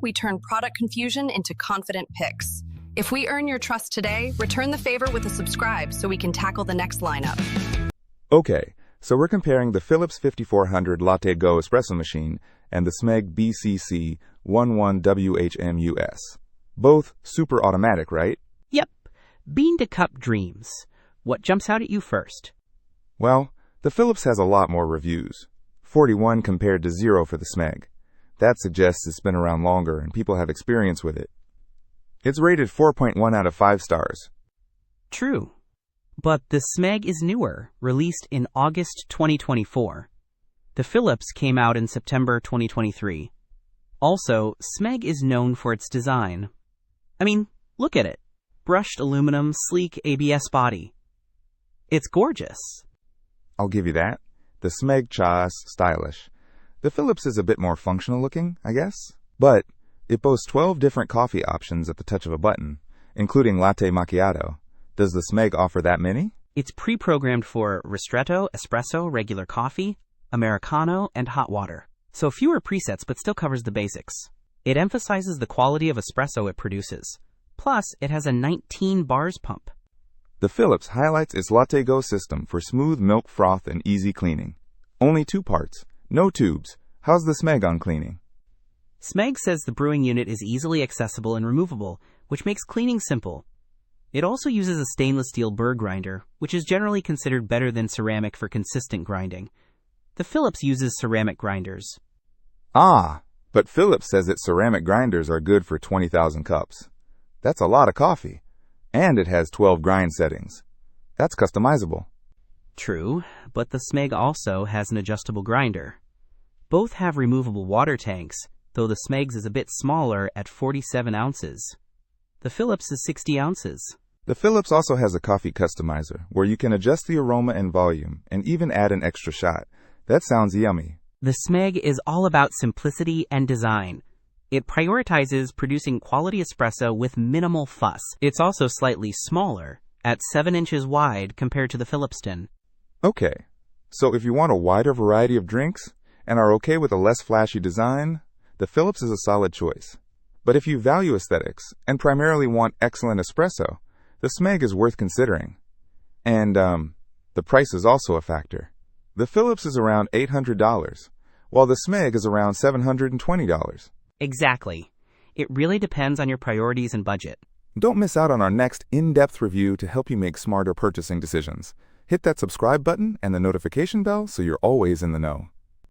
we turn product confusion into confident picks. If we earn your trust today, return the favor with a subscribe so we can tackle the next lineup. Okay, so we're comparing the Philips 5400 LatteGo Espresso Machine and the Smeg BCC11 WHMUS. Both super automatic, right? Yep. Bean to cup dreams. What jumps out at you first? Well, the Philips has a lot more reviews. 41 compared to 0 for the Smeg. That suggests it's been around longer and people have experience with it. It's rated 4.1 out of 5 stars. True. But the Smeg is newer, released in August 2024. The Philips came out in September 2023. Also, Smeg is known for its design. I mean, look at it. Brushed aluminum, sleek ABS body. It's gorgeous. I'll give you that. The Smeg Cha's stylish. The Philips is a bit more functional looking, I guess. But it boasts 12 different coffee options at the touch of a button, including latte macchiato. Does the Smeg offer that many? It's pre-programmed for ristretto, espresso, regular coffee, Americano, and hot water. So fewer presets, but still covers the basics. It emphasizes the quality of espresso it produces. Plus, it has a 19 bars pump. The Philips highlights its LatteGo system for smooth milk froth and easy cleaning. Only 2 parts, no tubes. How's the Smeg on cleaning? Smeg says the brewing unit is easily accessible and removable, which makes cleaning simple. It also uses a stainless steel burr grinder, which is generally considered better than ceramic for consistent grinding. The Philips uses ceramic grinders. Ah, but Philips says its ceramic grinders are good for 20,000 cups. That's a lot of coffee. And it has 12 grind settings. That's customizable. True, but the Smeg also has an adjustable grinder. Both have removable water tanks, though the Smeg's is a bit smaller at 47 ounces. The Philips is 60 ounces. The Philips also has a coffee customizer, where you can adjust the aroma and volume, and even add an extra shot. That sounds yummy. The Smeg is all about simplicity and design. It prioritizes producing quality espresso with minimal fuss. It's also slightly smaller, at 7 inches wide compared to the Philipston. Okay, so if you want a wider variety of drinks, and are okay with a less flashy design, the Philips is a solid choice. But if you value aesthetics, and primarily want excellent espresso, the Smeg is worth considering. And, the price is also a factor. The Philips is around $800, while the Smeg is around $720. Exactly. It really depends on your priorities and budget. Don't miss out on our next in-depth review to help you make smarter purchasing decisions. Hit that subscribe button and the notification bell so you're always in the know.